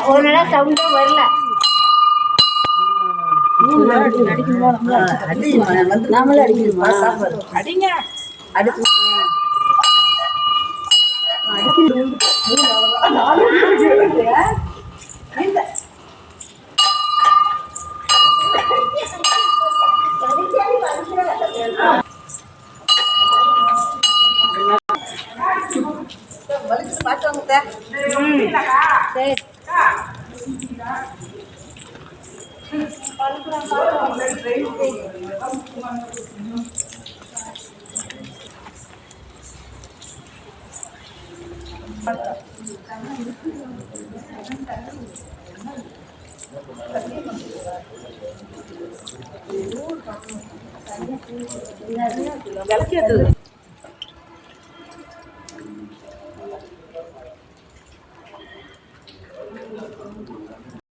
ஒரு நாள் சவுண்டே வரல. நம்மளே அடிக்கணுமா? அடிங்க. அடுத்து பார்த்தவங்க சரி விளக்கேற்று